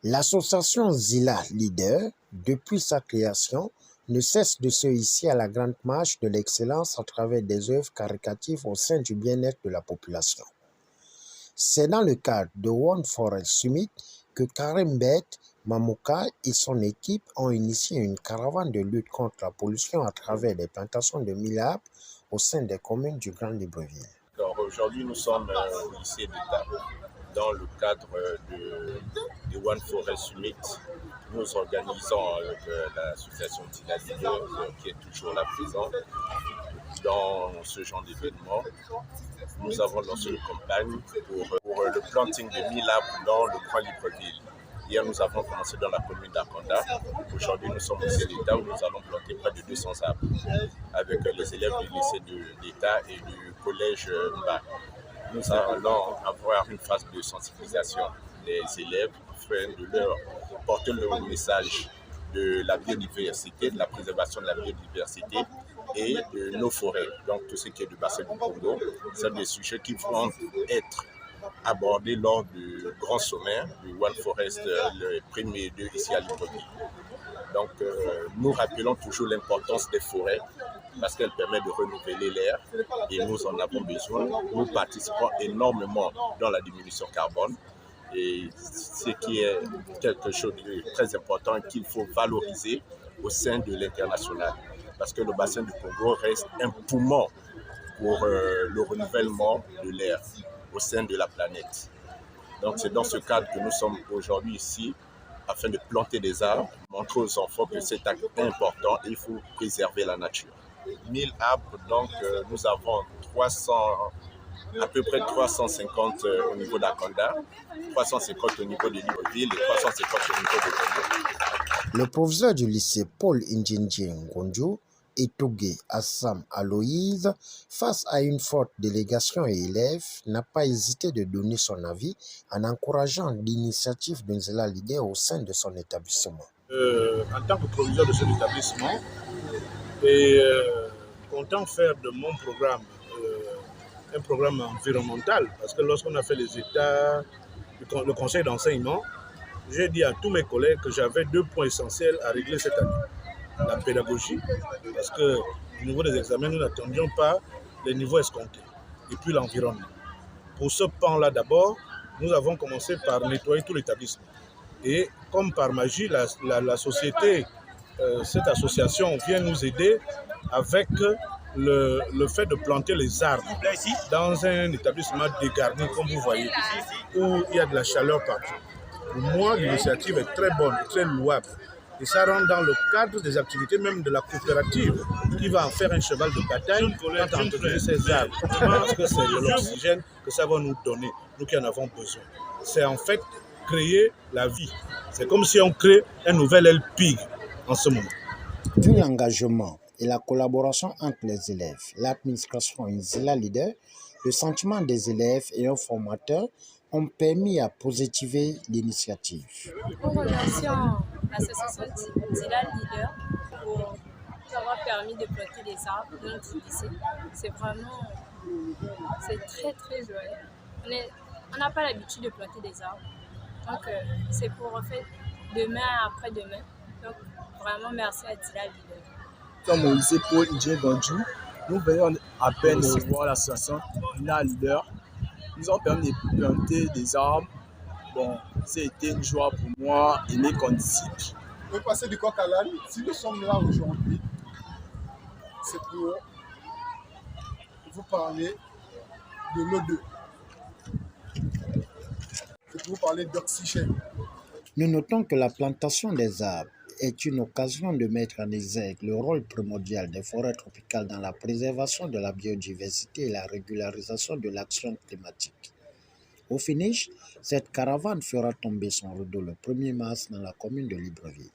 L'association Zila Leader, depuis sa création, ne cesse de se hisser à la grande marche de l'excellence à travers des œuvres caricatives au sein du bien-être de la population. C'est dans le cadre de One Forest Summit que Karim Bet Mamouka et son équipe ont initié une caravane de lutte contre la pollution à travers des plantations de 1000 arbres au sein des communes du Grand Libreville. Aujourd'hui, nous sommes au lycée d'État dans le cadre de One Forest Summit. Nous organisons avec l'association Tina Leader qui est toujours là présente dans ce genre d'événement. Nous avons lancé une campagne pour le planting de 1000 arbres dans le Grand Libreville. Hier, nous avons commencé dans la commune d'Akonda. Aujourd'hui, nous sommes au lycée d'État où nous allons planter près de 200 arbres avec les élèves du lycée d'État et du collège Mba. Nous allons avoir une phase de sensibilisation des élèves afin de leur porter le message de la biodiversité, de la préservation de la biodiversité et de nos forêts. Donc tout ce qui est du bassin du Congo, c'est des sujets qui vont être abordés lors du grand sommet du One Forest, le 1er et 2 ici à Libreville. Donc nous rappelons toujours l'importance des forêts parce qu'elles permettent de renouveler l'air et nous en avons besoin. Nous participons énormément dans la diminution carbone et ce qui est quelque chose de très important et qu'il faut valoriser au sein de l'international parce que le bassin du Congo reste un poumon pour le renouvellement de l'air au sein de la planète. Donc c'est dans ce cadre que nous sommes aujourd'hui ici afin de planter des arbres, montrer aux enfants que c'est important et il faut préserver la nature. 1000 arbres, donc nous avons à peu près 350 au niveau d'Akonda, 350 au niveau de Libreville et 350 au niveau de Congo. Le professeur du lycée Paul Indjindji Ngonjo et Togué Assam Aloïse, face à une forte délégation et élèves, n'a pas hésité de donner son avis en encourageant l'initiative de Zila Leader au sein de son établissement. En tant que proviseur de cet établissement, et comptant faire de mon programme un programme environnemental, parce que lorsqu'on a fait les états, le conseil d'enseignement, j'ai dit à tous mes collègues que j'avais 2 points essentiels à régler cette année. La pédagogie, parce que au niveau des examens, nous n'attendions pas les niveaux escomptés. Et puis l'environnement. Pour ce pan-là d'abord, nous avons commencé par nettoyer tout l'établissement. Et comme par magie, la société, cette association vient nous aider avec le fait de planter les arbres dans un établissement dégarni, comme vous voyez, où il y a de la chaleur partout. Pour moi, l'initiative est très bonne, très louable. Et ça rentre dans le cadre des activités même de la coopérative qui va en faire un cheval de bataille pour entretenir ces arbres. Parce que c'est de l'oxygène que ça va nous donner, nous qui en avons besoin. C'est en fait créer la vie. C'est comme si on crée un nouvel LPIG en ce moment. Vu l'engagement et la collaboration entre les élèves, l'administration et Zila Leader, le sentiment des élèves et un formateur ont permis à positiver l'initiative. Nous remercions l'association Zila Leader pour nous avoir permis de planter des arbres dans notre lycée. C'est très très joyeux. On n'a pas l'habitude de planter des arbres. Donc c'est pour en fait demain après-demain. Donc vraiment merci à Zila Leader. Comme au lycée Paul Indjindji Ngonjo, nous venons à peine de voir l'association Zila Leader. Nous avons permis de planter des arbres. Bon, c'était une joie pour moi et mes condisciples. Le passé du coq à l'âne, si nous sommes là aujourd'hui, c'est pour vous parler de l'O2. C'est pour vous parler d'oxygène. Nous notons que la plantation des arbres est une occasion de mettre en exergue le rôle primordial des forêts tropicales dans la préservation de la biodiversité et la régularisation de l'action climatique. Au finish, cette caravane fera tomber son rideau le 1er mars dans la commune de Libreville.